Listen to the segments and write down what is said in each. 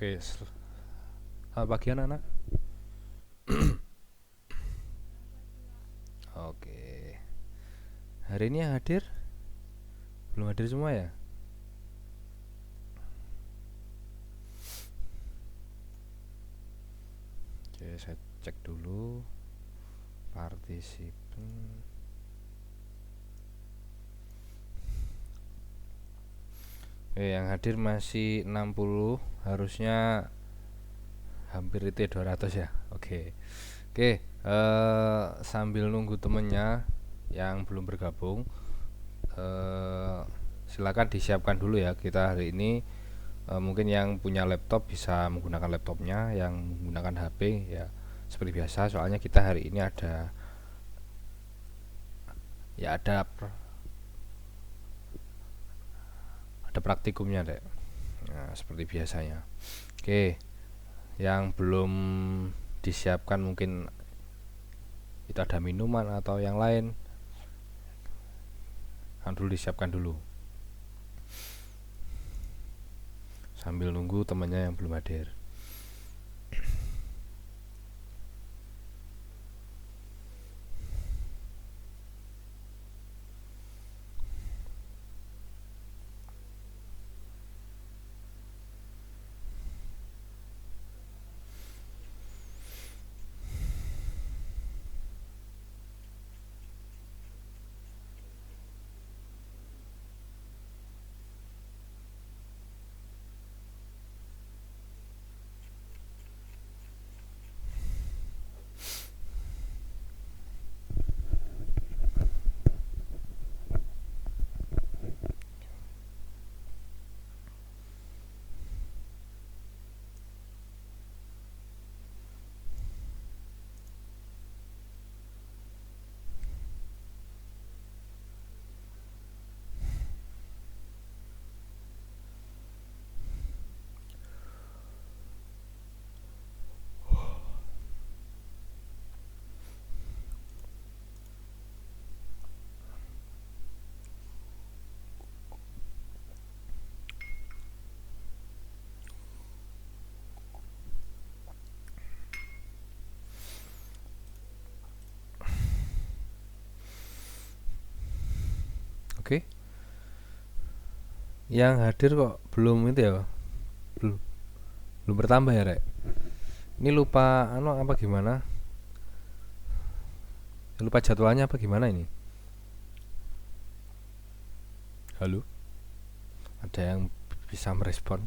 Oke, selamat pagi anak-anak. Oke, hari ini yang hadir belum hadir semua ya? Oke, saya cek dulu partisipan. Oke, yang hadir masih 60, harusnya hampir itu 200 ya. Oke, sambil nunggu temennya yang belum bergabung, eh, silakan disiapkan dulu ya. Kita hari ini mungkin yang punya laptop bisa menggunakan laptopnya, yang menggunakan HP ya seperti biasa. Soalnya kita hari ini ada ya ada praktikumnya deh. Nah, seperti biasanya. Oke, yang belum disiapkan mungkin itu ada minuman atau yang lain, kan dulu disiapkan dulu sambil nunggu temannya yang belum hadir. Oke, yang hadir kok belum itu ya, belum belum bertambah ya rek. Ini lupa apa gimana, lupa jadwalnya apa gimana ini? Halo, ada yang bisa merespon?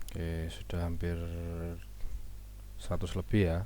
Oke, sudah hampir 100 lebih ya.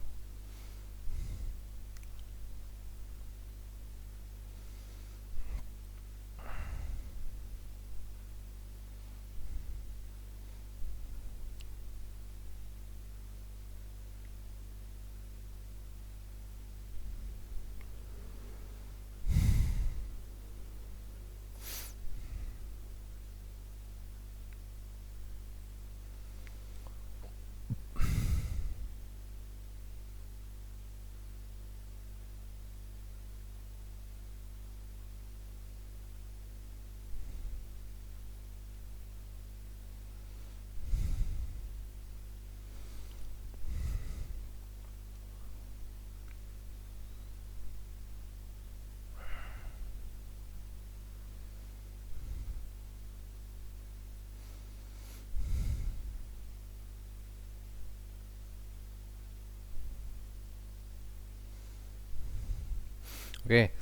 Oke,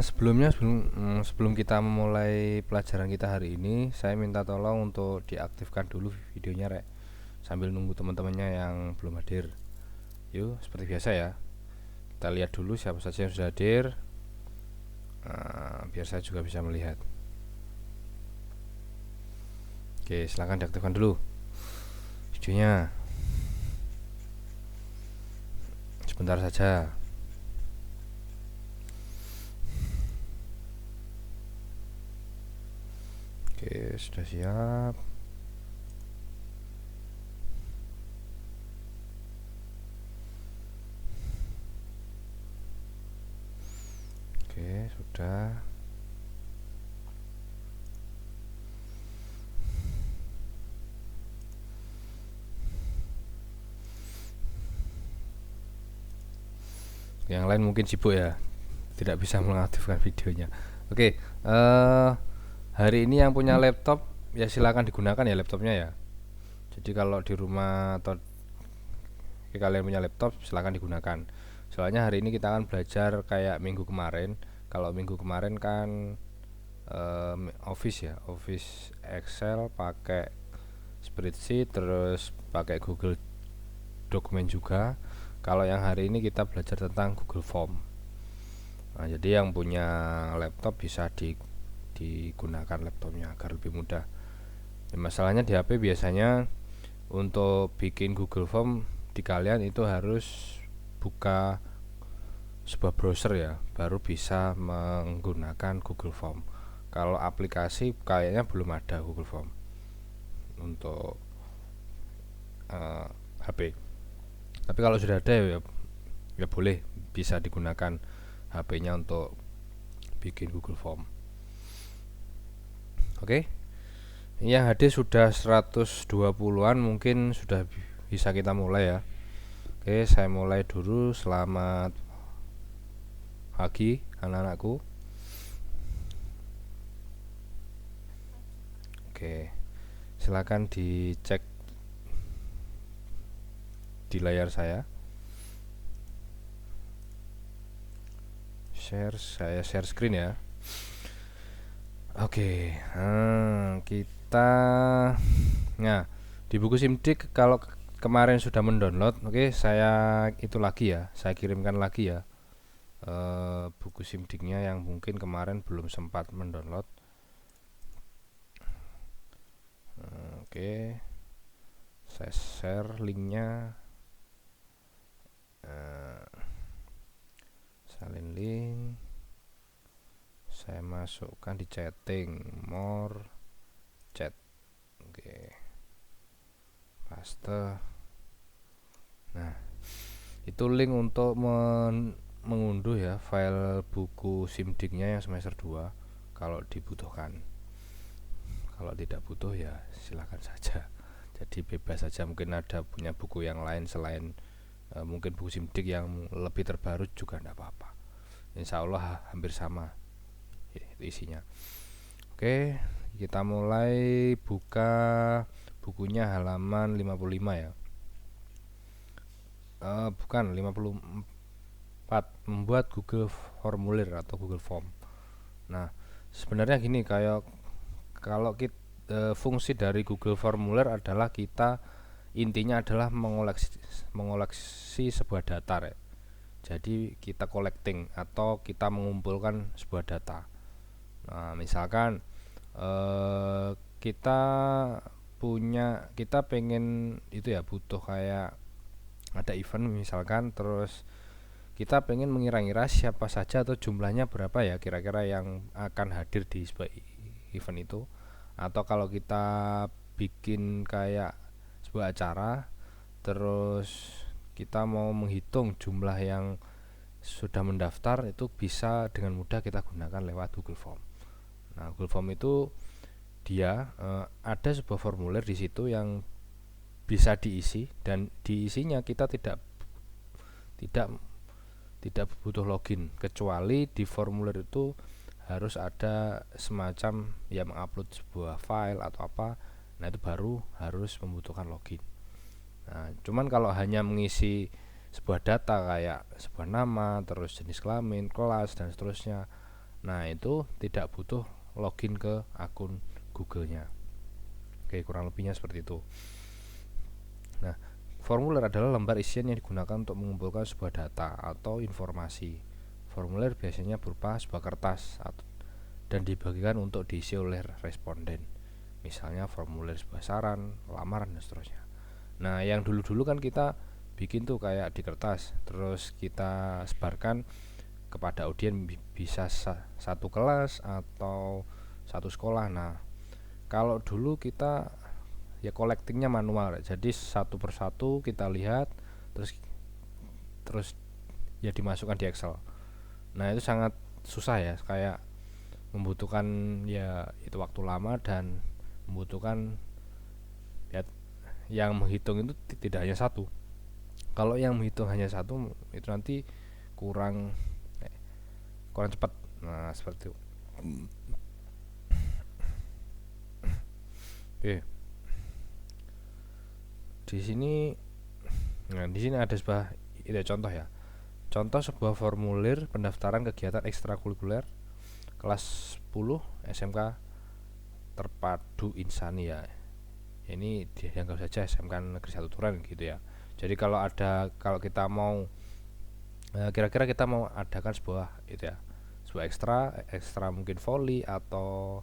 sebelum kita memulai pelajaran kita hari ini, saya minta tolong untuk diaktifkan dulu videonya, rek. Sambil nunggu teman-temannya yang belum hadir. Yuk, seperti biasa ya. Kita lihat dulu siapa saja yang sudah hadir. biar saya juga bisa melihat. Oke, silahkan diaktifkan dulu videonya. Sebentar saja. Oke, sudah siap. Oke, sudah. Yang lain mungkin sibuk ya, tidak bisa mengaktifkan videonya. Oke, hari ini yang punya laptop ya silakan digunakan ya laptopnya ya. Jadi kalau di rumah atau kalian punya laptop silakan digunakan. Soalnya hari ini kita akan belajar kayak minggu kemarin. Kalau minggu kemarin kan Office ya, Office Excel pakai spreadsheet terus pakai Google dokumen juga. Kalau yang hari ini kita belajar tentang Google Form. Nah, jadi yang punya laptop bisa digunakan laptopnya agar lebih mudah. Ya, masalahnya di HP biasanya untuk bikin Google Form di kalian itu harus buka sebuah browser ya, baru bisa menggunakan Google Form. Kalau aplikasi kayaknya belum ada Google Form untuk HP. Tapi kalau sudah ada ya boleh bisa digunakan HP-nya untuk bikin Google Form. Oke. Yang HD sudah 120-an, mungkin sudah bisa kita mulai ya. Oke, saya mulai dulu. Selamat pagi anak-anakku. Oke, silakan dicek di layar saya. Saya share screen ya. Oke, kita nah di buku Simdik kalau kemarin sudah mendownload, oke saya itu lagi ya, saya kirimkan lagi ya buku Simdiknya yang mungkin kemarin belum sempat mendownload. Oke, saya share linknya. Salin link, saya masukkan di chatting, more chat. Oke, paste. Nah, itu link untuk mengunduh ya file buku Simdiknya yang semester 2 kalau dibutuhkan. Kalau tidak butuh ya silakan saja. Jadi bebas saja, mungkin ada punya buku yang lain selain mungkin buku Simdik yang lebih terbaru juga tidak apa-apa. Insya Allah hampir sama itu isinya. Oke, kita mulai buka bukunya halaman 55 ya. Bukan 54, membuat Google Formulir atau Google Form. Nah, sebenarnya gini, kayak kalau kita fungsi dari Google Formulir adalah kita intinya adalah mengoleksi sebuah data ya. Jadi kita collecting atau kita mengumpulkan sebuah data. Nah, misalkan kita kita pengen itu ya, butuh kayak ada event misalkan, terus kita pengen mengira-ngira siapa saja atau jumlahnya berapa ya kira-kira yang akan hadir di sebuah event itu. Atau kalau kita bikin kayak sebuah acara, terus kita mau menghitung jumlah yang sudah mendaftar, itu bisa dengan mudah kita gunakan lewat Google Form. Nah, Google Form itu dia ada sebuah formulir di situ yang bisa diisi, dan diisinya kita tidak butuh login, kecuali di formulir itu harus ada semacam ya mengupload sebuah file atau apa. Nah, itu baru harus membutuhkan login. Nah, cuman kalau hanya mengisi sebuah data kayak sebuah nama, terus jenis kelamin, kelas dan seterusnya, nah itu tidak butuh login ke akun Google-nya. Oke, kurang lebihnya seperti itu. Nah, formulir adalah lembar isian yang digunakan untuk mengumpulkan sebuah data atau informasi. Formulir biasanya berupa sebuah kertas dan dibagikan untuk diisi oleh responden. Misalnya formulir sebuah saran, lamaran, dan seterusnya. Nah, yang dulu-dulu kan kita bikin tuh kayak di kertas, terus kita sebarkan kepada audien, bisa satu kelas atau satu sekolah. Nah, kalau dulu kita ya collectingnya manual, jadi satu persatu kita lihat, terus terus ya dimasukkan di Excel. Nah, itu sangat susah ya, kayak membutuhkan ya itu waktu lama dan membutuhkan ya yang menghitung itu tidak hanya satu. Kalau yang menghitung hanya satu itu nanti kurang cepat. Nah, seperti itu. Oke. Di sini ada sebuah ide contoh ya. Contoh sebuah formulir pendaftaran kegiatan ekstrakurikuler kelas 10 SMK Terpadu Insani ya. Ini dianggap saja SMK Negeri 1 Turen gitu ya. Jadi kalau kita mau kira-kira kita mau adakan sebuah itu ya, sebuah ekstra mungkin voli atau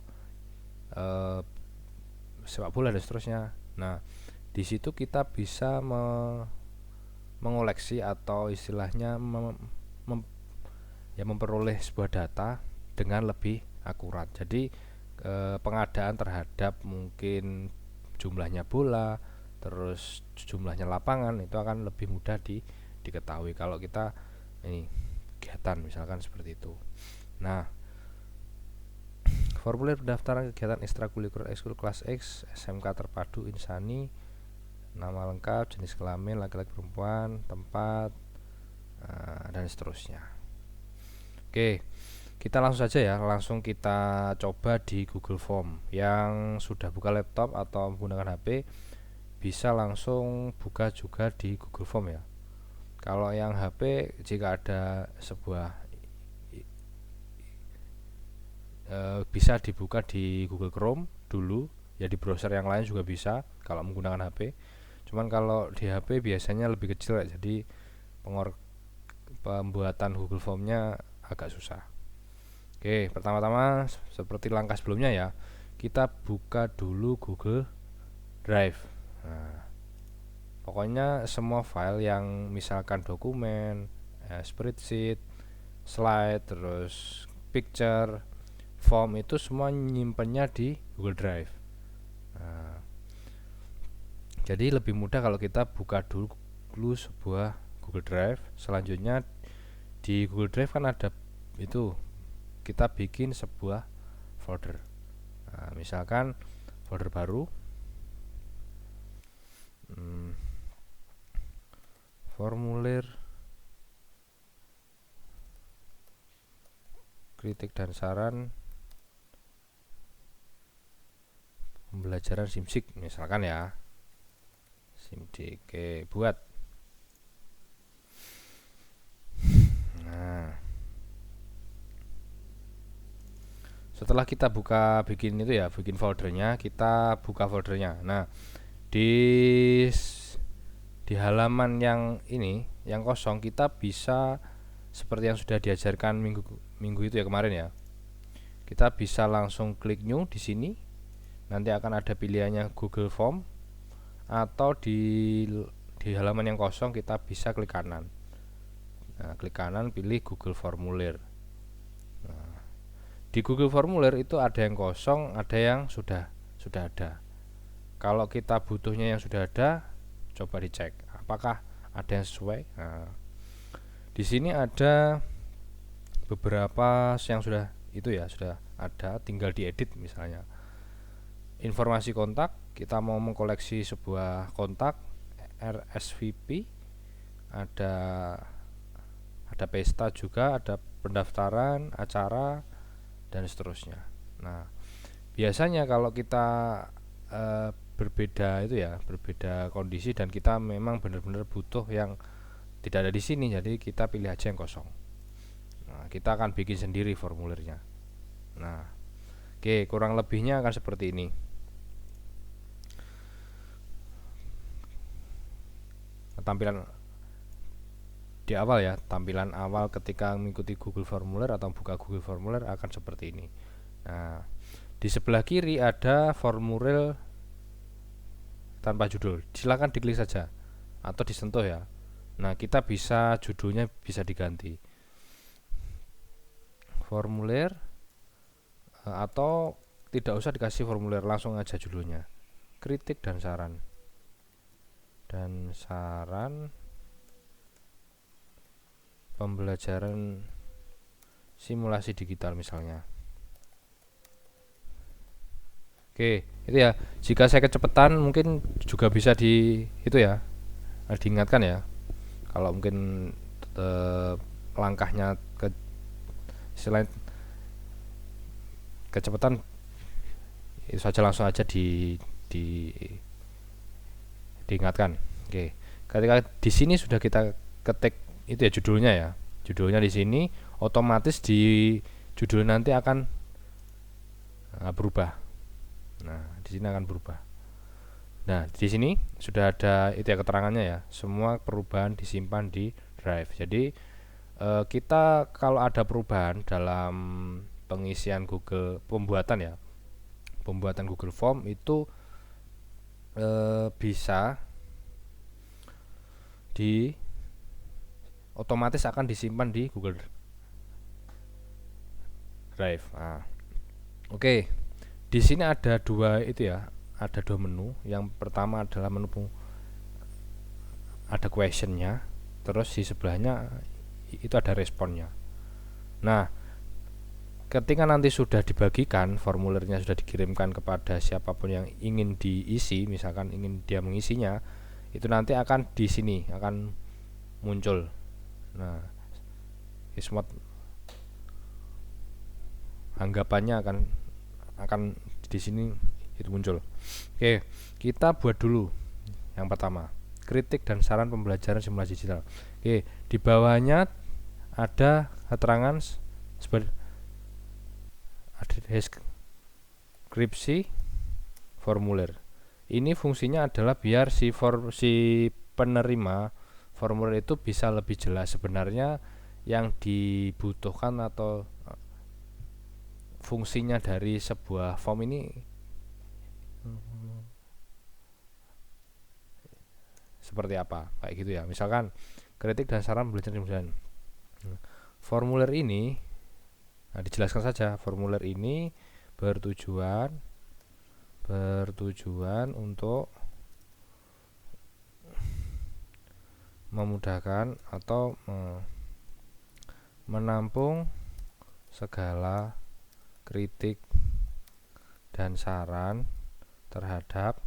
sepak bola dan seterusnya. Nah, di situ kita bisa mengoleksi atau istilahnya memperoleh sebuah data dengan lebih akurat. Jadi pengadaan terhadap mungkin jumlahnya bola, terus jumlahnya lapangan itu akan lebih mudah diketahui kalau kita ini kegiatan misalkan seperti itu. Nah, formulir pendaftaran kegiatan ekstrakurikuler ekskul kelas X SMK Terpadu Insani, nama lengkap, jenis kelamin laki-laki perempuan, tempat, dan seterusnya. Oke, kita langsung saja ya, langsung kita coba di Google Form. Yang sudah buka laptop atau menggunakan HP bisa langsung buka juga di Google Form ya. Kalau yang HP, jika ada sebuah bisa dibuka di Google Chrome dulu ya, di browser yang lain juga bisa kalau menggunakan HP. Cuman kalau di HP biasanya lebih kecil ya, jadi pembuatan Google Form-nya agak susah. Oke, pertama-tama seperti langkah sebelumnya ya, kita buka dulu Google Drive. Nah, pokoknya semua file yang misalkan dokumen, spreadsheet, slide, terus picture, form itu semua nyimpennya di Google Drive. Nah, jadi lebih mudah kalau kita buka dulu sebuah Google Drive. Selanjutnya di Google Drive kan ada itu, kita bikin sebuah folder. Nah, misalkan folder baru, formulir kritik dan saran pembelajaran SIMSIK misalkan ya, SIMSIK. Oke, buat. Nah, setelah kita bikin itu ya, bikin foldernya, kita buka foldernya. Nah, di halaman yang ini, yang kosong, kita bisa seperti yang sudah diajarkan minggu itu ya, kemarin ya. Kita bisa langsung klik new di sini. Nanti akan ada pilihannya Google Form, atau di halaman yang kosong kita bisa klik kanan. Nah, klik kanan, pilih Google Formulir. Nah, di Google Formulir itu ada yang kosong, ada yang sudah ada. Kalau kita butuhnya yang sudah ada, coba dicek apakah ada yang sesuai. Nah, di sini ada beberapa yang sudah ada, tinggal diedit. Misalnya informasi kontak, kita mau mengkoleksi sebuah kontak RSVP, ada pesta juga, ada pendaftaran, acara, dan seterusnya. Nah, biasanya kalau kita berbeda kondisi dan kita memang benar-benar butuh yang tidak ada di sini, jadi kita pilih aja yang kosong. Nah, kita akan bikin sendiri formulirnya. Nah, oke, kurang lebihnya akan seperti ini. Tampilan di awal ya, tampilan awal ketika mengikuti Google Formuler atau buka Google Formuler akan seperti ini. Nah, di sebelah kiri ada formulir tanpa judul. Silakan diklik saja atau disentuh ya. Nah, kita bisa judulnya bisa diganti. Formulir atau tidak usah dikasih formulir, langsung aja judulnya. Kritik dan saran. Dan saran pembelajaran simulasi digital misalnya. Oke, itu ya. Jika saya kecepatan mungkin juga bisa itu ya, diingatkan ya. Kalau mungkin langkahnya selain kecepatan, itu saja langsung aja diingatkan. Oke. Ketika di sini sudah kita ketik itu ya judulnya ya. Judulnya di sini otomatis di judul nanti akan berubah. Nah, di sini akan berubah. Nah, di sini sudah ada itu ya keterangannya ya. Semua perubahan disimpan di Drive. Jadi kita kalau ada perubahan dalam pengisian pembuatan Google Form itu bisa otomatis akan disimpan di Google Drive. Nah, oke. Di sini ada dua menu. Yang pertama adalah menu ada questionnya, terus di sebelahnya itu ada responnya. Nah, ketika nanti sudah dibagikan, formulirnya sudah dikirimkan kepada siapapun yang ingin diisi, misalkan ingin dia mengisinya, itu nanti akan di sini akan muncul. Nah, Ismot anggapannya akan di sini itu muncul. Oke, kita buat dulu yang pertama, kritik dan saran pembelajaran simulasi digital. Oke, di bawahnya ada keterangan seperti deskripsi formulir. Ini fungsinya adalah biar si penerima formulir itu bisa lebih jelas sebenarnya yang dibutuhkan atau fungsinya dari sebuah form ini seperti apa, kayak gitu ya. Misalkan kritik dan saran pembelajaran formulir ini, nah dijelaskan saja formulir ini bertujuan untuk memudahkan atau menampung segala kritik dan saran terhadap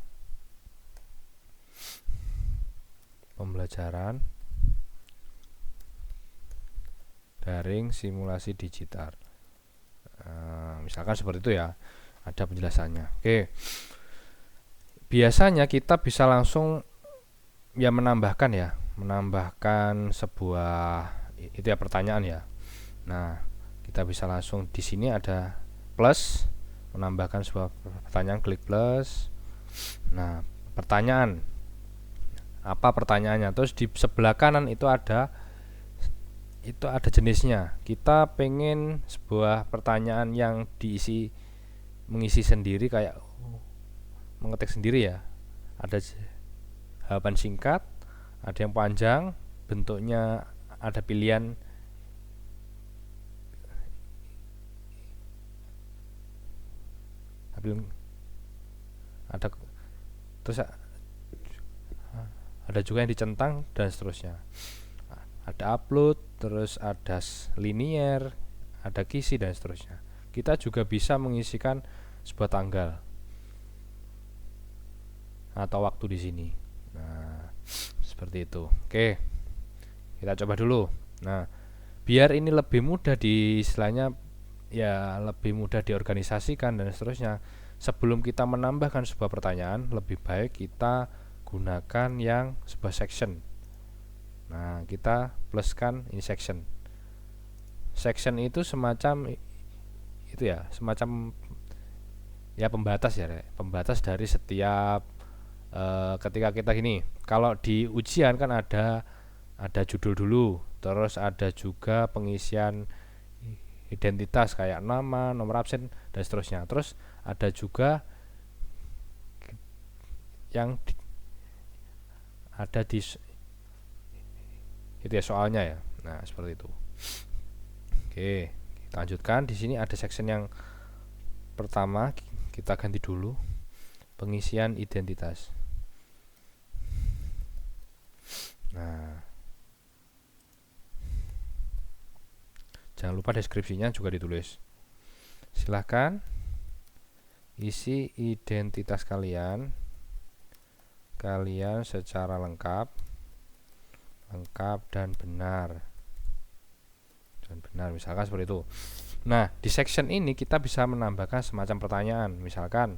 pembelajaran daring simulasi digital. Misalkan seperti itu ya, ada penjelasannya. Oke, biasanya kita bisa langsung ya menambahkan sebuah itu ya pertanyaan ya. Nah, kita bisa langsung di sini ada plus, menambahkan sebuah pertanyaan, klik plus. Nah, pertanyaan apa pertanyaannya, terus di sebelah kanan itu ada jenisnya. Kita pengen sebuah pertanyaan yang mengisi sendiri, kayak mengetik sendiri ya. Ada jawaban singkat, ada yang panjang, bentuknya ada pilihan ada juga yang dicentang dan seterusnya. Ada upload, terus ada linear, ada kisi dan seterusnya. Kita juga bisa mengisikan sebuah tanggal atau waktu di sini. Nah, seperti itu. Oke, kita coba dulu. Nah, biar ini lebih mudah lebih mudah diorganisasikan dan seterusnya, sebelum kita menambahkan sebuah pertanyaan, lebih baik kita gunakan yang sebuah section. Nah, kita pluskan ini section. Section itu semacam pembatas dari setiap ketika kita gini. Kalau di ujian kan ada ada judul dulu, terus ada juga pengisian identitas kayak nama, nomor absen dan seterusnya. Terus ada juga yang ada di itu ya soalnya ya. Nah, seperti itu. Oke, kita lanjutkan. Di sini ada section yang pertama, kita ganti dulu pengisian identitas. Nah, jangan lupa deskripsinya juga ditulis. Silahkan isi identitas kalian secara lengkap dan benar. Misalkan seperti itu. Nah, di section ini kita bisa menambahkan semacam pertanyaan. Misalkan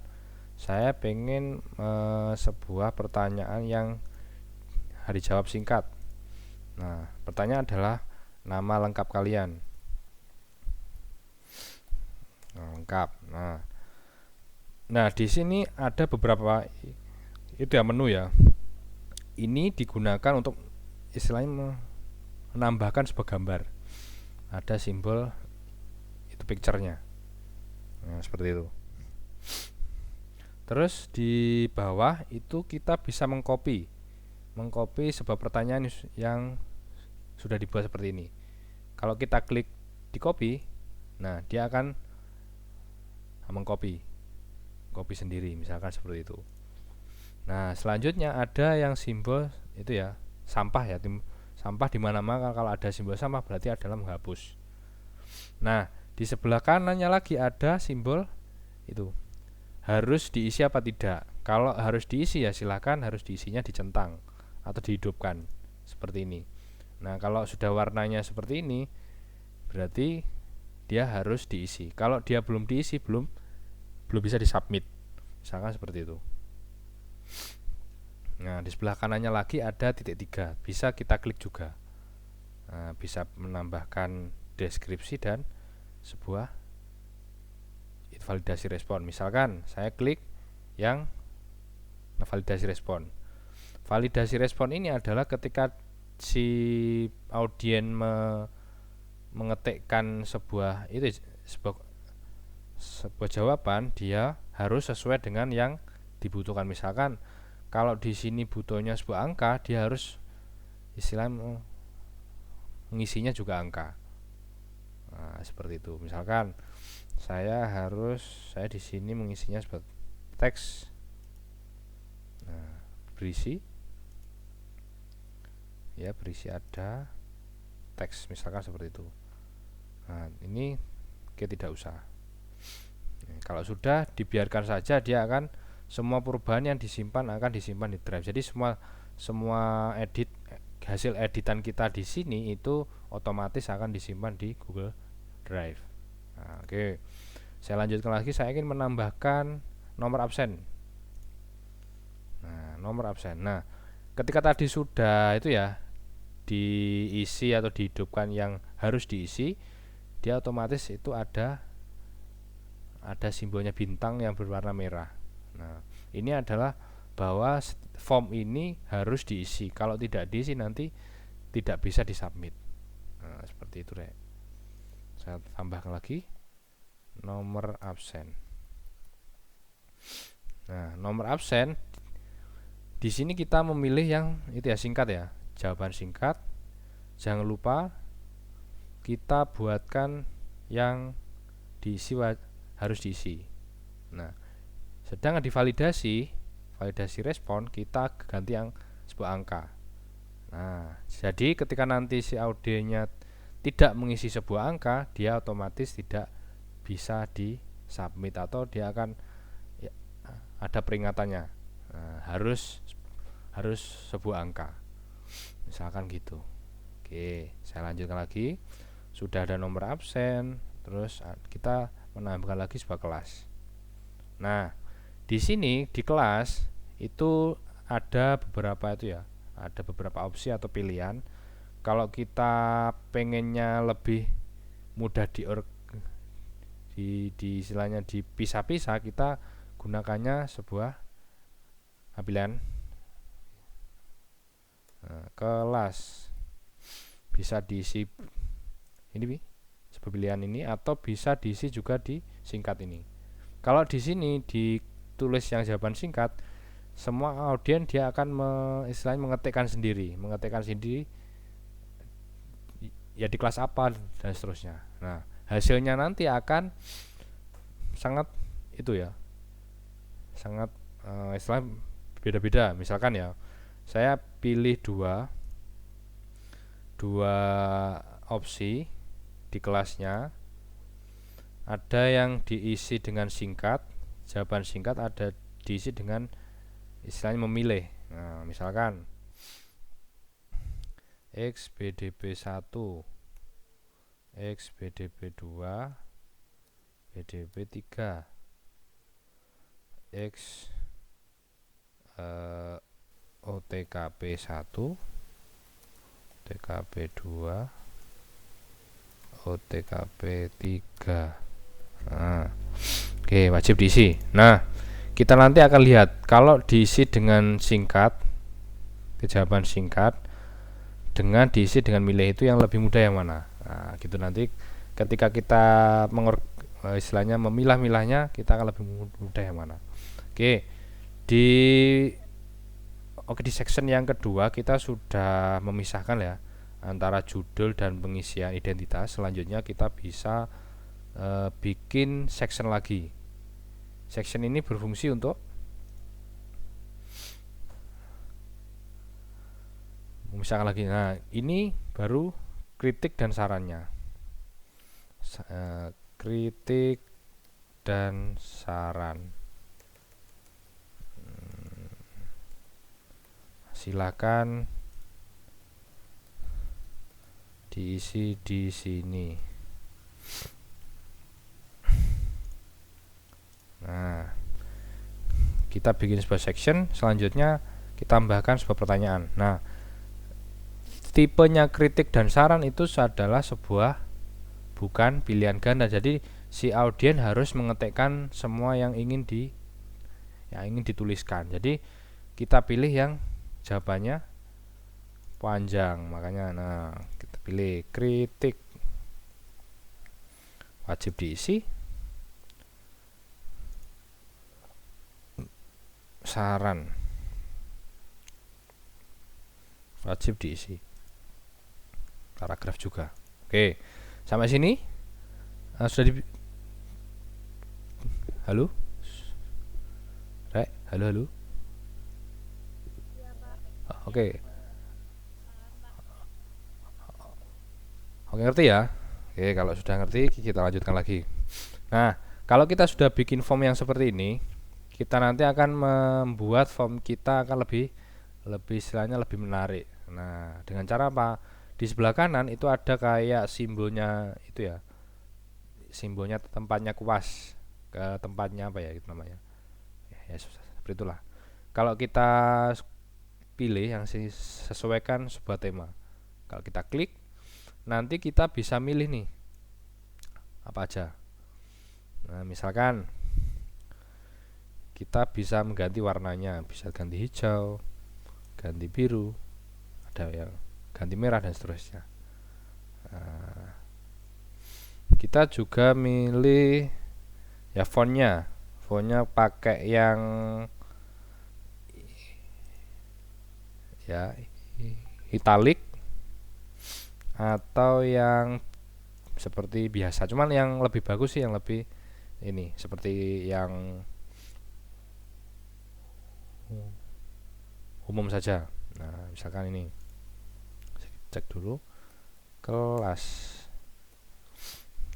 saya pengen sebuah pertanyaan yang dijawab singkat. Nah, pertanyaan adalah nama lengkap kalian. Lengkap. Nah, di sini ada beberapa itu ya menu ya. Ini digunakan untuk istilahnya menambahkan sebuah gambar. Ada simbol itu picture-nya. Nah, seperti itu. Terus di bawah itu kita bisa mengcopy sebuah pertanyaan yang sudah dibuat seperti ini. Kalau kita klik di copy, nah dia akan mengcopy sendiri, misalkan seperti itu. Nah, selanjutnya ada yang simbol itu ya, sampah ya, sampah di mana-mana. Kalau ada simbol sampah berarti adalah menghapus. Nah, di sebelah kanannya lagi ada simbol itu harus diisi apa tidak. Kalau harus diisi ya silakan harus diisinya dicentang atau dihidupkan seperti ini. Nah, kalau sudah warnanya seperti ini berarti dia harus diisi. Kalau dia belum diisi belum bisa disubmit. Misalkan seperti itu. Nah, di sebelah kanannya lagi ada titik 3. Bisa kita klik juga. Nah, bisa menambahkan deskripsi dan sebuah validasi respon. Misalkan saya klik yang validasi respon. Validasi respon ini adalah ketika si audien mengetikkan sebuah jawaban, dia harus sesuai dengan yang dibutuhkan. Misalkan kalau di sini butuhnya sebuah angka, dia harus istilahnya mengisinya juga angka. Nah, seperti itu. Misalkan saya di sini mengisinya sebagai teks. Nah, berisi ada teks, misalkan seperti itu. Nah, ini tidak usah. Kalau sudah dibiarkan saja, dia akan semua perubahan yang disimpan akan disimpan di drive. Jadi semua hasil editan kita di sini itu otomatis akan disimpan di Google Drive. Nah, oke. Saya lanjutkan lagi, saya ingin menambahkan nomor absen. Nah, nomor absen. Nah, ketika tadi sudah itu ya diisi atau dihidupkan yang harus diisi, dia otomatis itu ada simbolnya bintang yang berwarna merah. Nah, ini adalah bahwa form ini harus diisi. Kalau tidak diisi nanti tidak bisa disubmit. Nah, seperti itu deh. Saya tambahkan lagi nomor absen. Nah, nomor absen di sini kita memilih yang itu ya, singkat ya, jawaban singkat. Jangan lupa kita buatkan yang diisi harus diisi. Nah, sedangkan di validasi respon kita ganti yang sebuah angka. Nah, jadi ketika nanti si audionya tidak mengisi sebuah angka, dia otomatis tidak bisa di-submit atau dia akan ya, ada peringatannya. Nah, harus sebuah angka. Misalkan gitu. Oke, saya lanjutkan lagi. Sudah ada nomor absen, terus kita menambahkan lagi sebuah kelas. Nah, di sini di kelas itu ada beberapa opsi atau pilihan. Kalau kita pengennya lebih mudah istilahnya dipisah-pisah, kita gunakannya sebuah pilihan kelas. bisa diisi ini sebuah pilihan ini, atau bisa diisi juga di singkat ini. Kalau di sini ditulis yang jawaban singkat, semua audien dia akan istilahnya mengetikkan sendiri ya di kelas apa dan seterusnya. Nah, hasilnya nanti akan sangat itu ya, sangat istilahnya beda-beda. Misalkan ya, saya pilih dua opsi di kelasnya, ada yang diisi dengan singkat, jawaban singkat, ada diisi dengan istilahnya memilih. Nah, misalkan X BDB 1, X BDB 2, BDB 3, X OTKP 1, OTKP 2, OTKP 3. Nah, oke, wajib diisi. Nah, kita nanti akan lihat kalau diisi dengan singkat, jawaban singkat, dengan diisi dengan milih itu yang lebih mudah yang mana. Nah, gitu nanti ketika kita istilahnya memilah-milahnya, kita akan lebih mudah yang mana. Di section yang kedua kita sudah memisahkan ya antara judul dan pengisian identitas. Selanjutnya kita bisa bikin section lagi. Section ini berfungsi untuk memisahkan lagi. Nah, ini baru kritik dan sarannya. Kritik dan saran. Silakan diisi di sini. Nah, kita bikin sebuah section, selanjutnya kita tambahkan sebuah pertanyaan. Nah, tipenya kritik dan saran itu adalah sebuah bukan pilihan ganda. Jadi si audien harus mengetikkan semua yang ingin dituliskan. Jadi kita pilih yang jawabannya panjang, makanya nah kita pilih kritik, wajib diisi, saran wajib diisi, paragraf juga. Oke, sampai sini sudah halo Rek, halo. Oke, ngerti ya. Oke, kalau sudah ngerti kita lanjutkan lagi. Nah, kalau kita sudah bikin form yang seperti ini, kita nanti akan membuat form kita akan lebih istilahnya lebih menarik. Nah, dengan cara apa? Di sebelah kanan itu ada kayak simbolnya itu ya, simbolnya tempatnya kuas, ke tempatnya apa ya itu namanya ya, seperti itulah. Kalau kita pilih yang sesuaikan sebuah tema, kalau kita klik, nanti kita bisa milih nih apa aja. Nah, misalkan kita bisa mengganti warnanya, bisa ganti hijau, ganti biru, ada yang ganti merah dan seterusnya. Nah, kita juga milih ya fontnya pakai yang ya italic atau yang seperti biasa. Cuman yang lebih bagus sih yang lebih ini seperti yang umum saja. Nah, misalkan ini cek dulu kelas.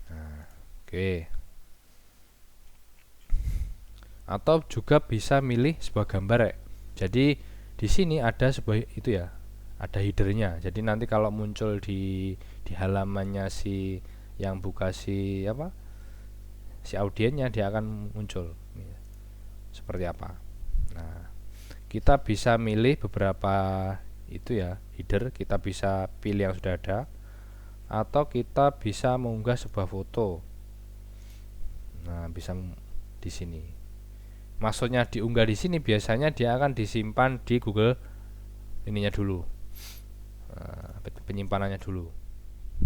Nah, oke. Atau juga bisa milih sebuah gambar ya. Jadi di sini ada sebuah itu ya, ada headernya. Jadi nanti kalau muncul di halamannya si yang buka si audiennya, dia akan muncul seperti apa. Nah, kita bisa milih beberapa itu ya header, kita bisa pilih yang sudah ada, atau kita bisa mengunggah sebuah foto. Nah, bisa di sini. Maksudnya diunggah di sini biasanya dia akan disimpan di Google ininya dulu, penyimpanannya dulu.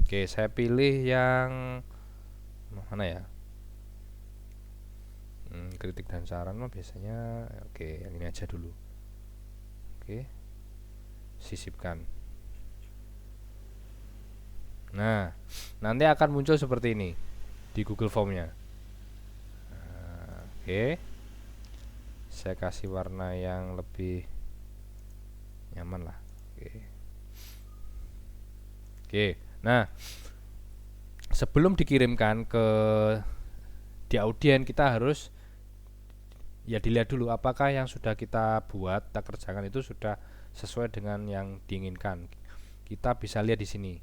Oke, saya pilih yang mana ya? Kritik dan saran mah biasanya oke, yang ini aja dulu. Oke, sisipkan. Nah, nanti akan muncul seperti ini di Google Formnya. Oke, saya kasih warna yang lebih nyaman lah. Oke, nah sebelum dikirimkan ke di audien, kita harus ya dilihat dulu apakah yang sudah kita buat, kita kerjakan itu sudah sesuai dengan yang diinginkan. Kita bisa lihat di sini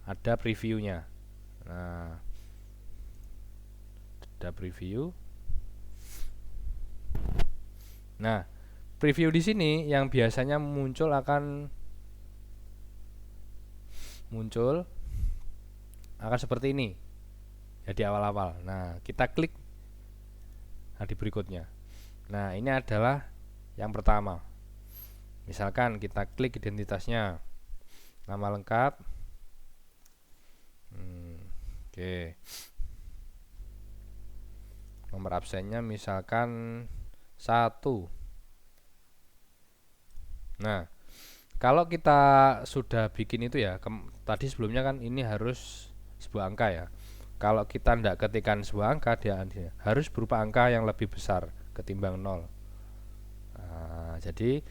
ada previewnya. Nah, ada preview. Nah, preview di sini yang biasanya muncul akan seperti ini ya di awal-awal. Nah, kita klik di berikutnya. Nah, ini adalah yang pertama. Misalkan kita klik identitasnya, nama lengkap. Oke. Nomor absennya misalkan 1. Nah, kalau kita sudah bikin itu ya, tadi sebelumnya kan ini harus sebuah angka ya. Kalau kita tidak ketikkan sebuah angka, dia harus berupa angka yang lebih besar ketimbang 0. Nah, jadi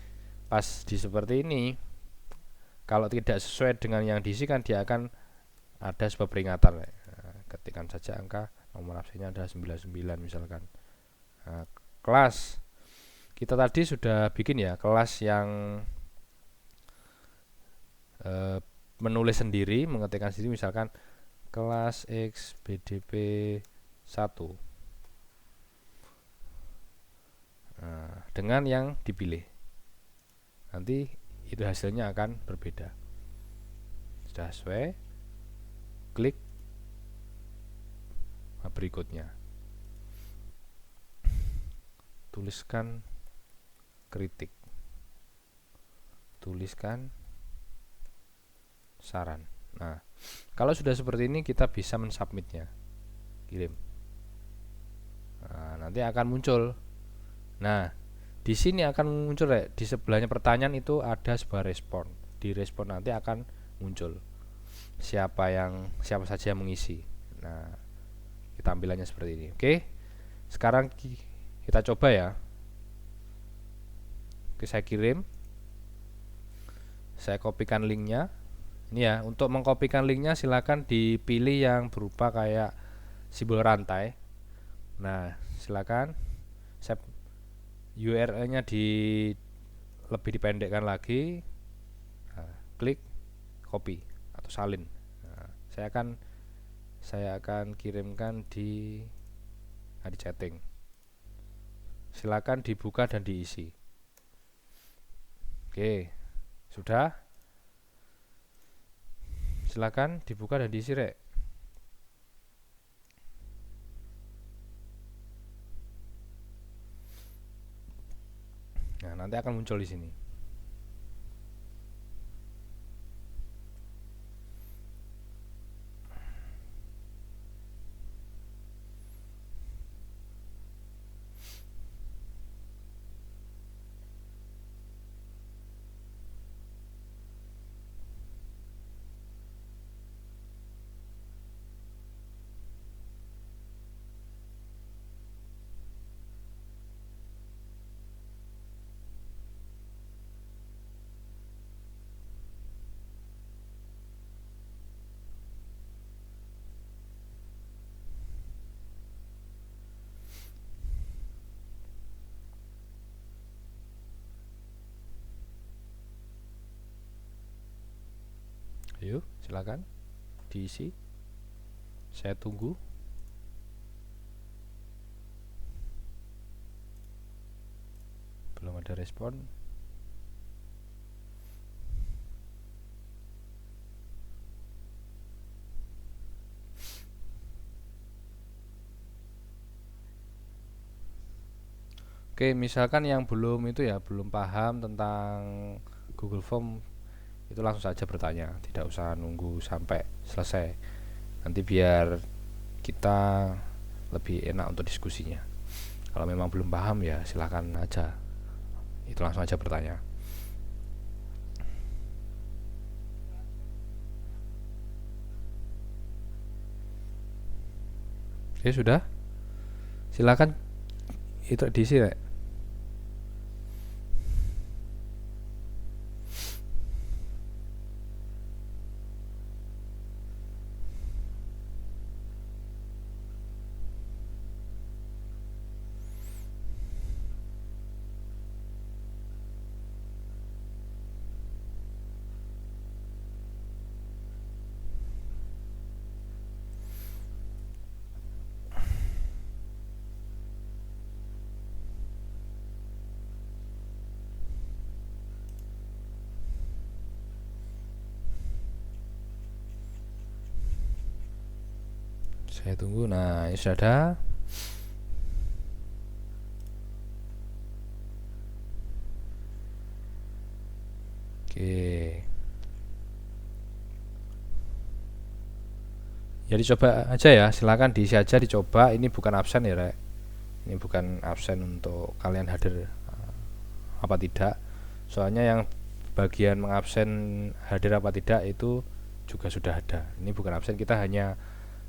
pas di seperti ini, kalau tidak sesuai dengan yang diisikan, dia akan ada sebuah peringatan. Nah, ketikkan saja angka, nomor absennya adalah 99 misalkan. Nah, kelas kita tadi sudah bikin ya, kelas yang menulis sendiri, mengetikkan sendiri, misalkan kelas X BDP 1. Nah, dengan yang dipilih, nanti itu hasilnya akan berbeda. Sudah sesuai, klik berikutnya. Tuliskan kritik, tuliskan saran. Nah, kalau sudah seperti ini kita bisa mensubmitnya, kirim. Nah, nanti akan muncul. Nah, di sini akan muncul ya, di sebelahnya pertanyaan itu ada sebuah respon. Di respon nanti akan muncul siapa saja yang mengisi. Nah, tampilannya seperti ini. Oke, sekarang kita coba ya. Oke, saya kirim. Saya kopikan linknya. Ini ya, untuk mengkopikan linknya silakan dipilih yang berupa kayak simbol rantai. Nah, silakan saya URL-nya lebih dipendekkan lagi. Nah, klik copy atau salin. Nah, saya akan kirimkan di chatting. Silakan dibuka dan diisi. Oke, sudah. Silakan dibuka dan diisi, Rek. Nah, nanti akan muncul di sini. Ayo, silakan diisi. Saya tunggu. Belum ada respon. Oke, misalkan yang belum paham tentang Google Form, itu langsung saja bertanya, tidak usah nunggu sampai selesai, nanti biar kita lebih enak untuk diskusinya. Kalau memang belum paham ya silahkan aja, itu langsung aja bertanya. Oke, sudah, silakan itu diisi Rek. Saya tunggu. Nah, ini sudah ada. Oke. Ya dicoba aja ya, silakan diisi aja, dicoba. Ini bukan absen ya Rek, ini bukan absen untuk kalian hadir apa tidak. Soalnya yang bagian mengabsen hadir apa tidak itu juga sudah ada. Ini bukan absen, kita hanya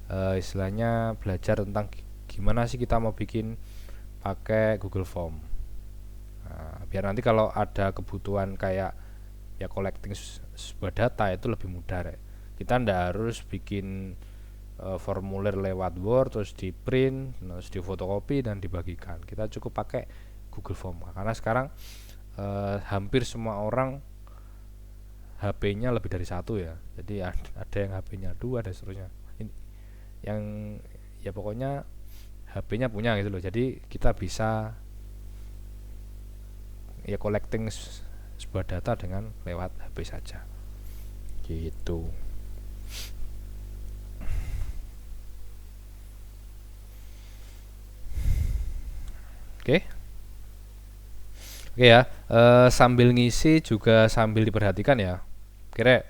istilahnya belajar tentang gimana sih kita mau bikin pakai Google Form. Nah, biar nanti kalau ada kebutuhan kayak ya collecting sebuah data itu lebih mudah Rek. Kita ndak harus bikin formulir lewat Word terus di print, terus di fotokopi dan dibagikan. Kita cukup pakai Google Form karena sekarang hampir semua orang HP-nya lebih dari satu ya. Jadi ada yang HP-nya dua dan seterusnya. Yang ya pokoknya HP-nya punya gitu loh. Jadi kita bisa ya collecting sebuah data dengan lewat HP saja. Gitu. Oke. Oke ya, sambil ngisi juga sambil diperhatikan ya. Kira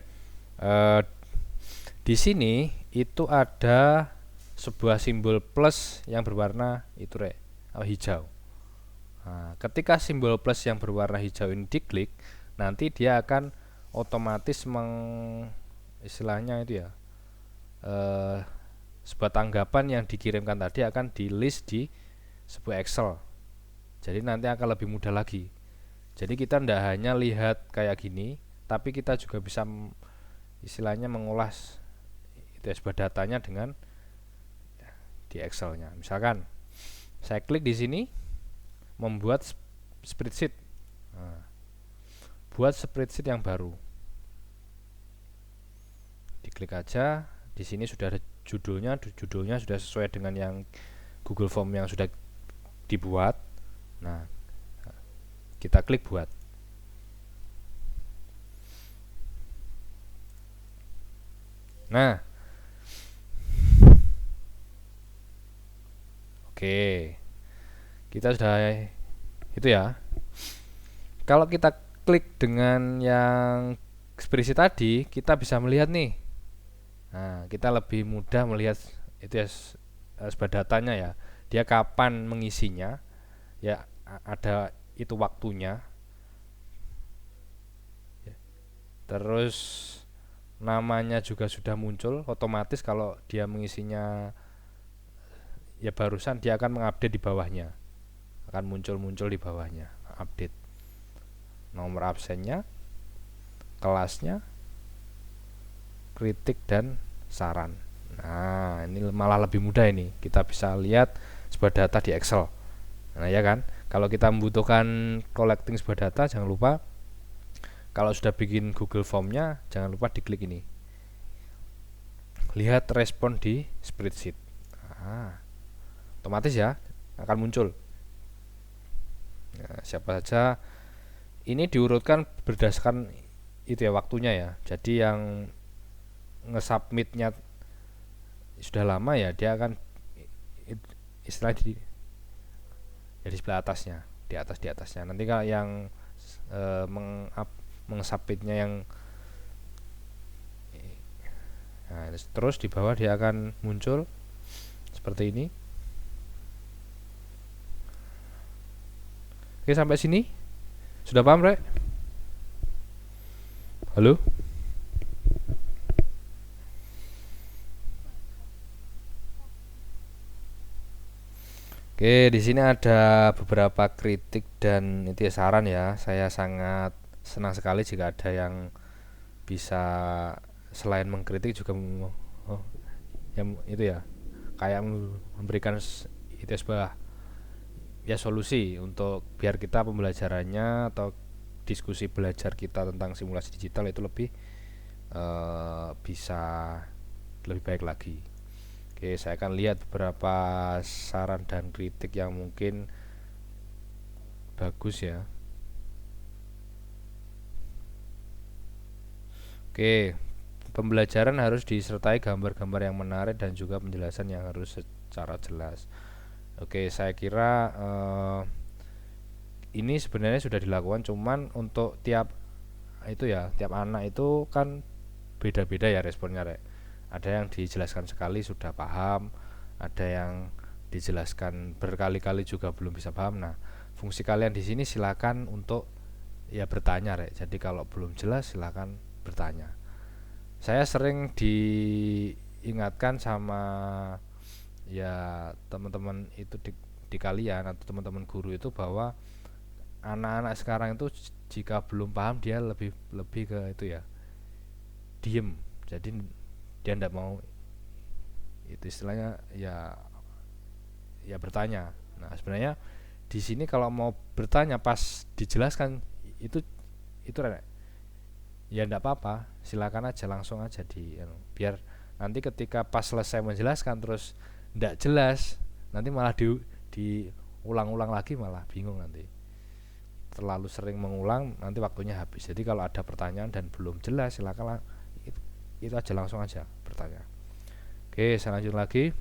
di sini itu ada sebuah simbol plus yang berwarna itu hijau. Nah, ketika simbol plus yang berwarna hijau ini diklik, nanti dia akan otomatis istilahnya itu ya, sebuah tanggapan yang dikirimkan tadi akan di list di sebuah Excel. Jadi nanti akan lebih mudah lagi. Jadi kita tidak hanya lihat kayak gini, tapi kita juga bisa istilahnya mengolah itu sebuah datanya dengan di Excelnya. Misalkan saya klik di sini membuat spreadsheet. Nah, buat spreadsheet yang baru. Diklik aja, di sini sudah ada judulnya sudah sesuai dengan yang Google Form yang sudah dibuat. Nah, kita klik buat. Nah, oke, kita sudah itu ya. Kalau kita klik dengan yang ekspresi tadi, kita bisa melihat nih. Nah, kita lebih mudah melihat itu ya sebuah datanya ya. Dia kapan mengisinya, ya ada itu waktunya. Terus namanya juga sudah muncul otomatis kalau dia mengisinya ya barusan dia akan mengupdate di bawahnya, akan muncul di bawahnya update nomor absennya, kelasnya, kritik dan saran. Nah, ini malah lebih mudah, ini kita bisa lihat sebuah data di Excel. Nah ya kan, kalau kita membutuhkan collecting sebuah data, jangan lupa kalau sudah bikin Google Formnya, jangan lupa diklik ini, lihat respon di spreadsheet. Nah, otomatis ya akan muncul. Nah, siapa saja ini diurutkan berdasarkan itu ya waktunya ya. Jadi yang nge-submitnya sudah lama ya, dia akan istilah di sebelah atasnya, di atasnya. Nanti kalau yang meng-submitnya yang Nah, terus di bawah dia akan muncul seperti ini. Oke, sampai sini sudah paham, Rek? Halo? Oke, di sini ada beberapa kritik dan itu ya saran ya. Saya sangat senang sekali jika ada yang bisa selain mengkritik juga oh, yang itu ya kayak memberikan itu sebuah ya solusi untuk biar kita pembelajarannya atau diskusi belajar kita tentang simulasi digital itu lebih bisa lebih baik lagi. Oke, saya akan lihat beberapa saran dan kritik yang mungkin bagus ya. Oke, pembelajaran harus disertai gambar-gambar yang menarik dan juga penjelasan yang harus secara jelas. Oke, saya kira ini sebenarnya sudah dilakukan, cuman untuk tiap itu ya, tiap anak itu kan beda-beda ya responnya, Rek. Ada yang dijelaskan sekali sudah paham, ada yang dijelaskan berkali-kali juga belum bisa paham. Nah, fungsi kalian di sini silakan untuk ya bertanya, Rek. Jadi kalau belum jelas silakan bertanya. Saya sering diingatkan sama ya teman-teman itu di kalian atau teman-teman guru itu bahwa anak-anak sekarang itu jika belum paham dia lebih lebih ke itu ya diem, jadi dia tidak mau itu istilahnya ya ya bertanya. Nah sebenarnya di sini kalau mau bertanya pas dijelaskan itu ya tidak apa-apa, silakan aja langsung aja biar nanti ketika pas selesai menjelaskan terus tidak jelas nanti malah diulang-ulang lagi malah bingung nanti. Terlalu sering mengulang nanti waktunya habis. Jadi kalau ada pertanyaan dan belum jelas silakan itu aja langsung aja bertanya. Oke, saya lanjut lagi.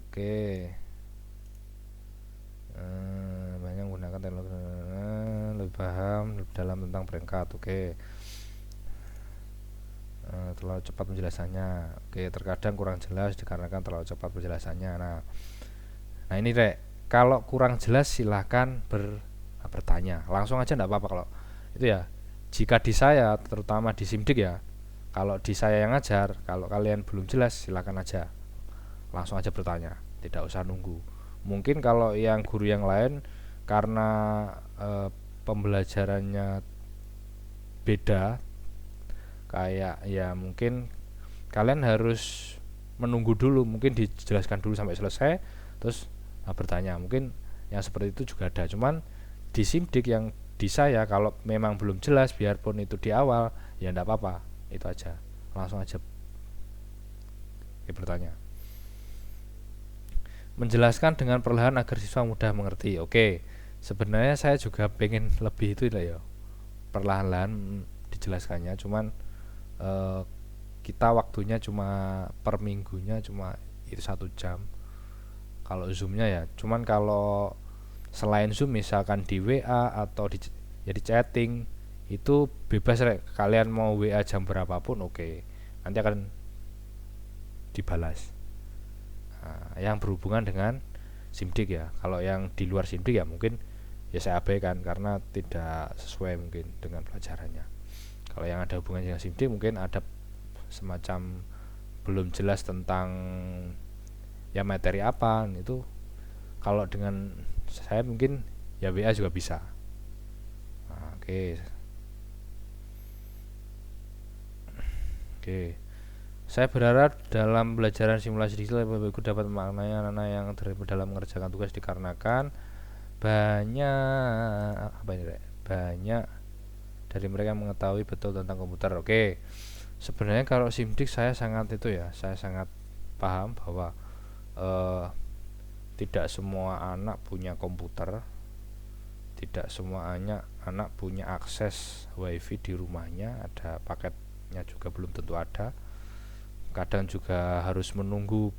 Oke. Banyak menggunakan teknologi lebih paham lebih dalam tentang perangkat. Oke. Terlalu cepat penjelasannya. Oke, terkadang kurang jelas dikarenakan terlalu cepat penjelasannya. Nah ini Rek, kalau kurang jelas silahkan bertanya. Langsung aja enggak apa-apa kalau itu ya. Jika di saya terutama di Simdik ya, kalau di saya yang ngajar, kalau kalian belum jelas silakan aja langsung aja bertanya, tidak usah nunggu. Mungkin kalau yang guru yang lain karena pembelajarannya beda, kayak ya mungkin kalian harus menunggu dulu, mungkin dijelaskan dulu sampai selesai terus bertanya. Mungkin yang seperti itu juga ada, cuman di Simdik yang di saya kalau memang belum jelas biarpun itu di awal ya enggak apa-apa, itu aja langsung aja bertanya. Menjelaskan dengan perlahan agar siswa mudah mengerti. Oke, sebenarnya saya juga pengen lebih itu ya, perlahan-lahan dijelaskannya, cuman kita waktunya cuma per minggunya cuma itu 1 jam kalau zoomnya ya. Cuman kalau selain zoom misalkan di WA atau di chatting itu bebas Rek, kalian mau WA jam berapapun oke, nanti akan dibalas. Yang berhubungan dengan Simdik ya. Kalau yang di luar Simdik ya mungkin ya saya abaikan karena tidak sesuai mungkin dengan pelajarannya. Kalau yang ada hubungannya dengan Simdik mungkin ada semacam belum jelas tentang ya materi apa itu, kalau dengan saya mungkin ya WA juga bisa. Oke. Saya berharap dalam pelajaran simulasi digital Bapak Ibu dapat memaknai anak-anak yang terlibat dalam mengerjakan tugas dikarenakan banyak dari mereka mengetahui betul tentang komputer. Oke. Sebenarnya kalau Simdik saya sangat paham bahwa tidak semua anak punya komputer, tidak semua anak punya akses wifi di rumahnya, ada paketnya juga belum tentu ada. Kadang juga harus menunggu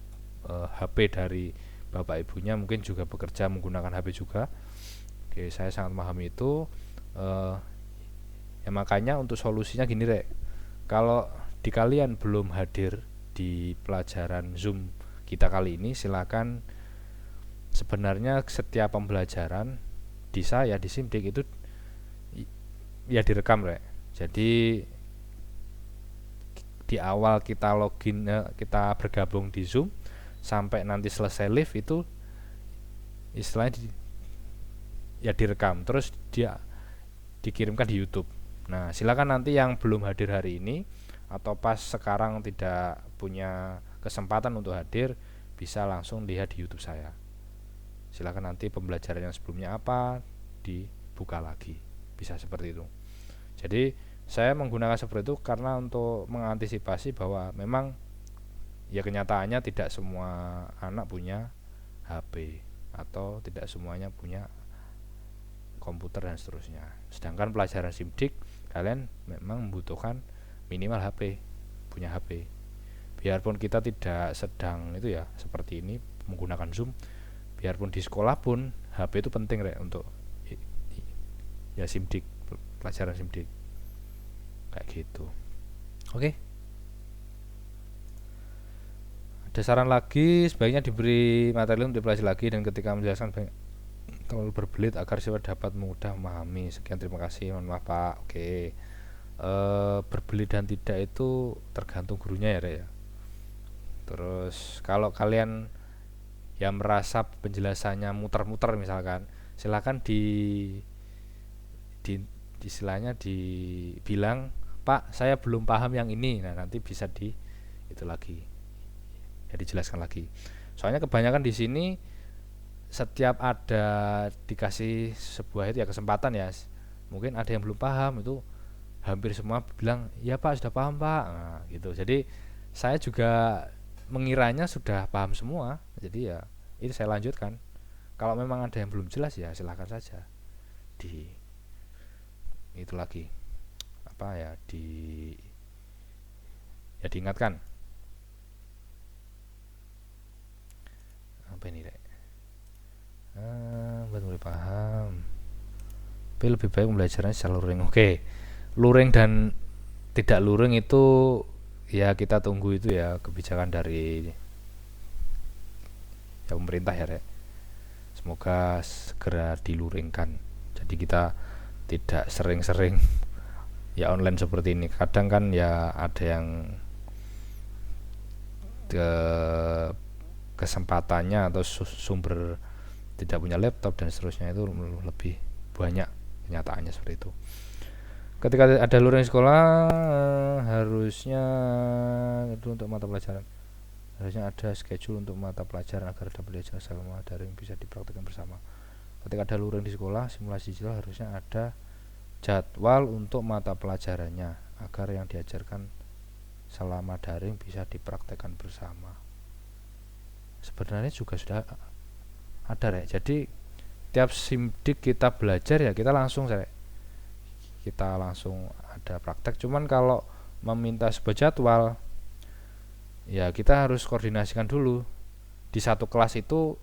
HP dari bapak ibunya, mungkin juga bekerja menggunakan HP juga. Oke, saya sangat memahami itu. Ya makanya untuk solusinya gini Rek, Kalau di kalian belum hadir di pelajaran Zoom kita kali ini, silakan. Sebenarnya setiap pembelajaran di saya di Simdik itu ya direkam, Rek. Jadi di awal kita login, kita bergabung di Zoom sampai nanti selesai live itu istilahnya ya direkam, terus dia dikirimkan di YouTube. Nah, silakan nanti yang belum hadir hari ini atau pas sekarang tidak punya kesempatan untuk hadir, bisa langsung lihat di YouTube saya. Silakan nanti pembelajaran yang sebelumnya apa dibuka lagi, bisa seperti itu. Jadi saya menggunakan seperti itu karena untuk mengantisipasi bahwa memang ya kenyataannya tidak semua anak punya HP atau tidak semuanya punya komputer dan seterusnya. Sedangkan pelajaran Simdik kalian memang membutuhkan minimal HP, punya HP. Biarpun kita tidak sedang itu ya seperti ini menggunakan Zoom, biarpun di sekolah pun HP itu penting, Rek, untuk ya Simdik, pelajaran Simdik kayak gitu. Oke. Ada saran lagi, sebaiknya diberi materi untuk dipelajari lagi dan ketika menjelaskan banyak terlalu berbelit agar siswa dapat mudah memahami. Sekian, terima kasih. Mohon maaf, Pak. Oke. Berbelit dan tidak itu tergantung gurunya ya, Rek, ya. Terus kalau kalian yang merasa penjelasannya muter-muter misalkan, silakan di istilahnya dibilang, Pak, saya belum paham yang ini. Nah, nanti bisa itu lagi ya, dijelaskan lagi. Soalnya kebanyakan di sini setiap ada dikasih sebuah itu ya kesempatan ya, mungkin ada yang belum paham, itu hampir semua bilang ya Pak sudah paham Pak, nah, gitu. Jadi saya juga mengiranya sudah paham semua, jadi ya ini saya lanjutkan. Kalau memang ada yang belum jelas ya silahkan saja itu lagi apa ya diingatkan. Apa ini, Rek? Mulai paham. Tapi lebih baik pembelajarannya secara luring. Oke, luring dan tidak luring itu ya kita tunggu itu ya kebijakan dari ya pemerintah ya, Rek. Semoga segera diluringkan. Jadi kita tidak sering-sering ya online seperti ini. Kadang kan ya ada yang kesempatannya atau sumber tidak punya laptop dan seterusnya itu lebih banyak kenyataannya seperti itu. Ketika ada luring sekolah harusnya itu untuk mata pelajaran, harusnya ada schedule untuk mata pelajaran agar dapat belajar sama daring bisa dipraktikkan bersama. Ketika ada luring di sekolah, simulasi digital harusnya ada jadwal untuk mata pelajarannya agar yang diajarkan selama daring bisa dipraktekkan bersama. Sebenarnya juga sudah ada, Rek. Jadi tiap Simdik kita belajar ya kita langsung ada praktek. Cuman kalau meminta sebuah jadwal ya kita harus koordinasikan dulu. Di satu kelas itu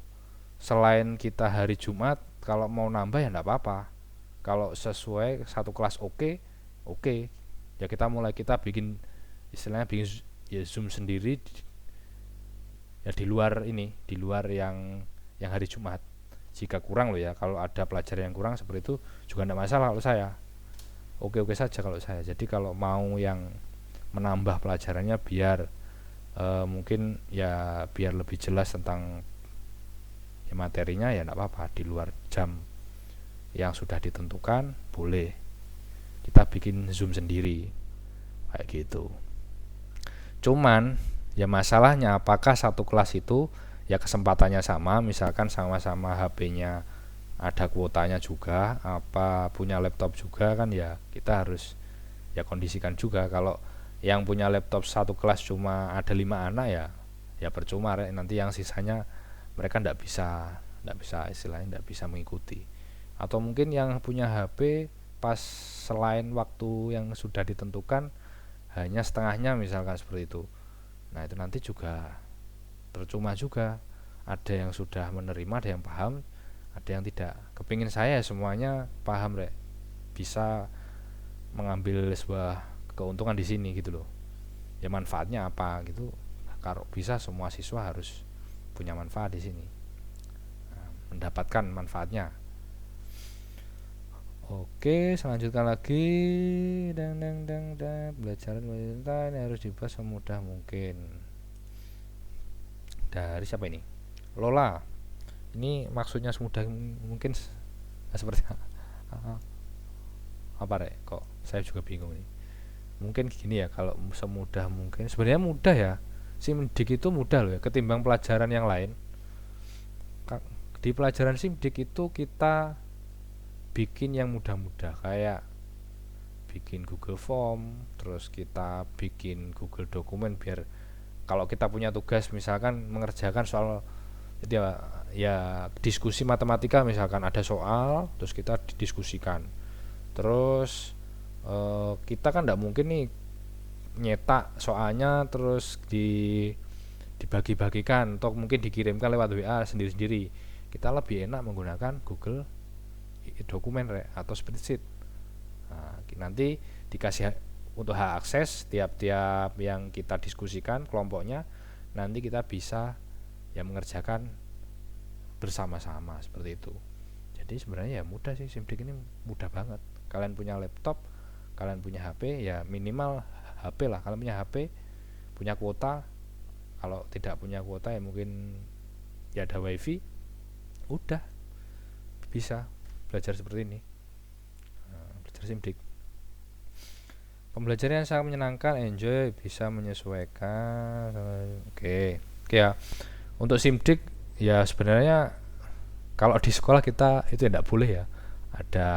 selain kita hari Jumat, kalau mau nambah ya enggak apa-apa. Kalau sesuai satu kelas oke, ya kita bikin istilahnya bikin ya Zoom sendiri ya di luar yang hari Jumat. Jika kurang loh ya, kalau ada pelajaran yang kurang seperti itu juga enggak masalah kalau saya. Oke saja kalau saya. Jadi kalau mau yang menambah pelajarannya biar mungkin ya biar lebih jelas tentang ya materinya ya enggak apa-apa, di luar jam yang sudah ditentukan boleh kita bikin Zoom sendiri kayak gitu. Cuman ya masalahnya apakah satu kelas itu ya kesempatannya sama, misalkan sama-sama HP-nya ada kuotanya juga, apa punya laptop juga kan, ya kita harus ya kondisikan juga. Kalau yang punya laptop satu kelas cuma ada 5 anak ya percuma, nanti yang sisanya mereka enggak bisa istilahnya enggak bisa mengikuti. Atau mungkin yang punya HP pas selain waktu yang sudah ditentukan hanya setengahnya misalkan seperti itu. Nah itu nanti juga percuma juga. Ada yang sudah menerima, ada yang paham, ada yang tidak. Kepingin saya semuanya paham, Rek, bisa mengambil sebuah keuntungan di sini gitu loh. Ya manfaatnya apa gitu. Kalau bisa semua siswa harus punya manfaat di sini. Mendapatkan manfaatnya. Oke, selanjutkan lagi. Belajar ini harus dibahas semudah mungkin. Dari siapa ini? Lola. Ini maksudnya semudah mungkin seperti apa rek? Kok saya juga bingung nih. Mungkin gini ya, kalau semudah mungkin sebenarnya mudah ya. Simdik itu mudah loh ya, ketimbang pelajaran yang lain. Di pelajaran Simdik itu kita bikin yang mudah-mudah, kayak bikin Google Form, terus kita bikin Google dokumen biar kalau kita punya tugas misalkan mengerjakan soal ya, ya diskusi matematika, misalkan ada soal terus kita didiskusikan. Terus kita kan tidak mungkin nih nyetak soalnya terus dibagi-bagikan atau mungkin dikirimkan lewat WA sendiri-sendiri. Kita lebih enak menggunakan Google dokumen atau spreadsheet. Nah, nanti dikasih untuk hak akses tiap-tiap yang kita diskusikan kelompoknya, nanti kita bisa ya mengerjakan bersama-sama seperti itu. Jadi sebenarnya ya mudah sih, Simdik ini mudah banget. Kalian punya laptop, kalian punya HP, ya minimal HP lah. Kalian punya HP, punya kuota. Kalau tidak punya kuota ya mungkin ya ada wifi, udah bisa belajar seperti ini. Belajar Simdik. Pembelajaran yang sangat menyenangkan, enjoy, bisa menyesuaikan. Oke ya. Untuk Simdik ya sebenarnya kalau di sekolah kita itu tidak boleh ya ada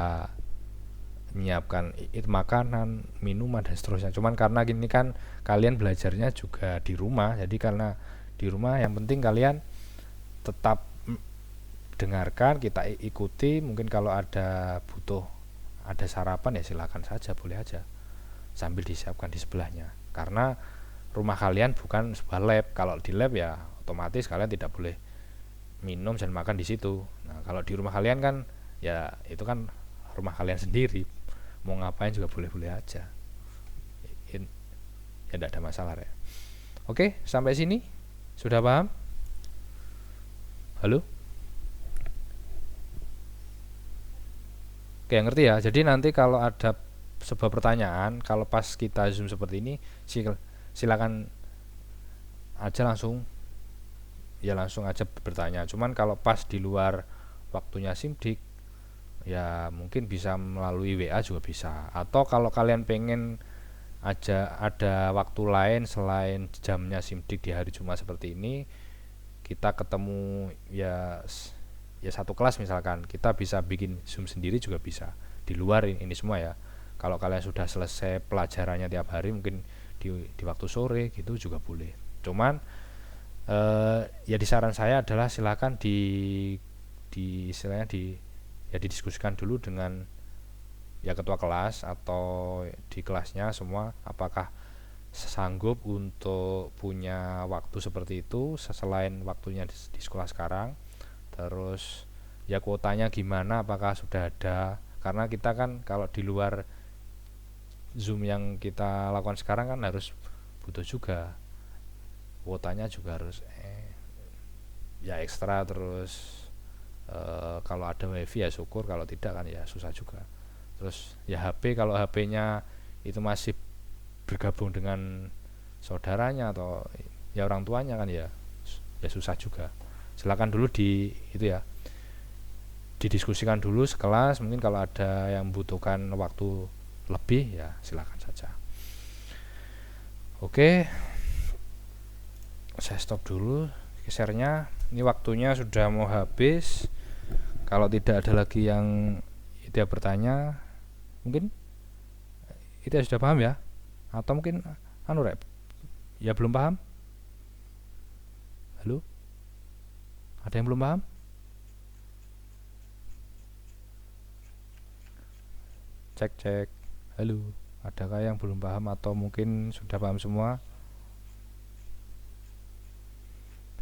menyiapkan makanan, minuman dan seterusnya. Cuman karena gini kan kalian belajarnya juga di rumah, jadi karena di rumah yang penting kalian tetap dengarkan, kita ikuti. Mungkin kalau ada butuh ada sarapan ya silakan saja, boleh aja sambil disiapkan di sebelahnya. Karena rumah kalian bukan sebuah lab. Kalau di lab ya otomatis kalian tidak boleh minum dan makan di situ. Nah, kalau di rumah kalian kan ya itu kan rumah kalian sendiri, mau ngapain juga boleh-boleh aja. Ya tidak ada masalah ya. Oke, sampai sini sudah paham? Halo? Oke, ngerti ya. Jadi nanti kalau ada sebuah pertanyaan, kalau pas kita zoom seperti ini, silakan aja langsung aja bertanya. Cuman kalau pas di luar waktunya Simdik ya mungkin bisa melalui WA juga bisa. Atau kalau kalian pengen aja ada waktu lain selain jamnya Simdik di hari Jumat seperti ini, kita ketemu ya satu kelas misalkan, kita bisa bikin Zoom sendiri juga bisa. Di luar ini semua ya. Kalau kalian sudah selesai pelajarannya tiap hari, mungkin di waktu sore gitu juga boleh. Cuman ya di saran saya adalah silakan istilahnya didiskusikan dulu dengan ya ketua kelas atau di kelasnya semua, apakah sanggup untuk punya waktu seperti itu selain waktunya di sekolah sekarang. Terus ya kuotanya gimana, apakah sudah ada, karena kita kan kalau di luar Zoom yang kita lakukan sekarang kan harus butuh juga kuotanya juga harus ya ekstra. Terus kalau ada wifi ya syukur, kalau tidak kan ya susah juga. Terus ya HP, kalau HP-nya itu masih bergabung dengan saudaranya atau ya orang tuanya kan ya susah juga. Silakan dulu didiskusikan dulu sekelas. Mungkin kalau ada yang membutuhkan waktu lebih ya silakan saja. Oke, saya stop dulu share-nya. Ini waktunya sudah mau habis. Kalau tidak ada lagi yang itu bertanya, mungkin itu sudah paham ya, atau mungkin ya belum paham. Halo, ada yang belum paham? Cek. Halo, adakah yang belum paham atau mungkin sudah paham semua?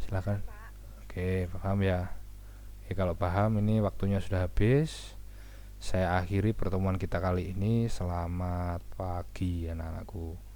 Silakan. Oke, paham ya. Oke, kalau paham ini waktunya sudah habis. saya akhiri pertemuan kita kali ini. Selamat pagi anak-anakku.